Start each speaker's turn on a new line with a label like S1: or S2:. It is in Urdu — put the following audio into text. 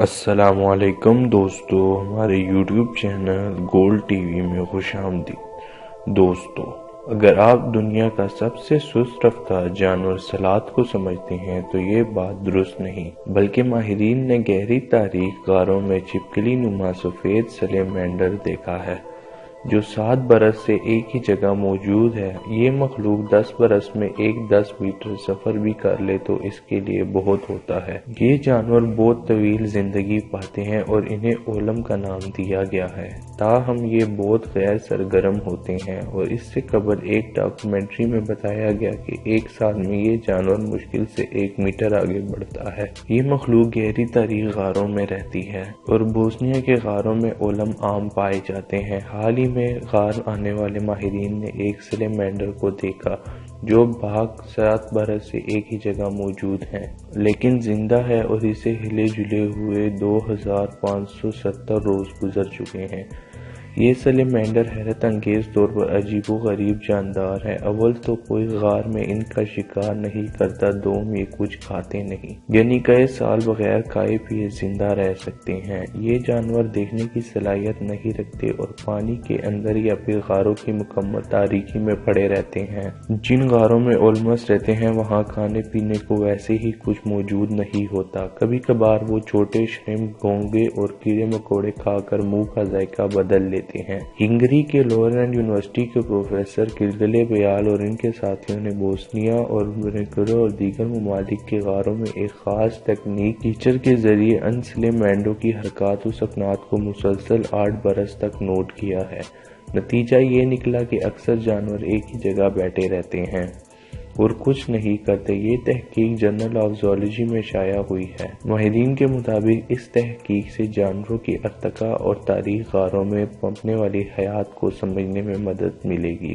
S1: السلام علیکم دوستو، ہمارے YouTube channel gold T V میں خوش آمدید۔ دوستو، اگر آپ دنیا کا سب سے سست رفتار جانور سلاتھ کو سمجھتے ہیں تو یہ بات درست نہیں، بلکہ ماہرین نے گہری تاریخ غاروں میں چھپکلی نما سفید سلیمینڈر دیکھا ہے جو 7 برس سے ایک ہی جگہ موجود ہے۔ یہ مخلوق 10 برس میں 10 میٹر سفر بھی کر لے تو اس کے لیے بہت ہوتا ہے۔ یہ جانور بہت طویل زندگی پاتے ہیں اور انہیں اولم کا نام دیا گیا ہے، تاہم یہ بہت غیر سرگرم ہوتے ہیں، اور اس سے قبل ایک ڈاکیومنٹری میں بتایا گیا کہ ایک سال میں یہ جانور مشکل سے 1 میٹر آگے بڑھتا ہے۔ یہ مخلوق گہری تاریخ غاروں میں رہتی ہے اور بوسنیا کے غاروں میں اولم عام پائے جاتے ہیں۔ حال ہی میں غار آنے والے ماہرین نے ایک سلیمینڈر کو دیکھا جو بھاگ 7 برس سے ایک ہی جگہ موجود ہے لیکن زندہ ہے، اور اسے ہلے جلے ہوئے 2570 روز گزر چکے ہیں۔ یہ سلیمینڈر حیرت انگیز طور پر عجیب و غریب جاندار ہے۔ اول تو کوئی غار میں ان کا شکار نہیں کرتا، دوم یہ کچھ کھاتے نہیں، یعنی کئی سال بغیر کھائے پیے زندہ رہ سکتے ہیں۔ یہ جانور دیکھنے کی صلاحیت نہیں رکھتے اور پانی کے اندر یا پھر غاروں کی مکمل تاریکی میں پڑے رہتے ہیں۔ جن غاروں میں اولمز رہتے ہیں وہاں کھانے پینے کو ویسے ہی کچھ موجود نہیں ہوتا۔ کبھی کبھار وہ چھوٹے شرمپ، گھونگے اور کیڑے مکوڑے کھا کر منہ کا ذائقہ بدل لیتے ہیں۔ ہنگری کے لورینڈ یونیورسٹی کے پروفیسر کلگلے بیال اور ان کے ساتھیوں نے بوسنیا اور مونٹینیگرو اور دیگر ممالک کے غاروں میں ایک خاص تکنیک فیچر کے ذریعے ان سلیمینڈروں کی حرکات و سکنات کو مسلسل 8 برس تک نوٹ کیا ہے۔ نتیجہ یہ نکلا کہ اکثر جانور ایک ہی جگہ بیٹھے رہتے ہیں اور کچھ نہیں کرتے۔ یہ تحقیق جرنل آف زوالوجی میں شائع ہوئی ہے۔ ماہرین کے مطابق اس تحقیق سے جانوروں کی ارتقاء اور تاریخ غاروں میں پنپنے والی حیات کو سمجھنے میں مدد ملے گی۔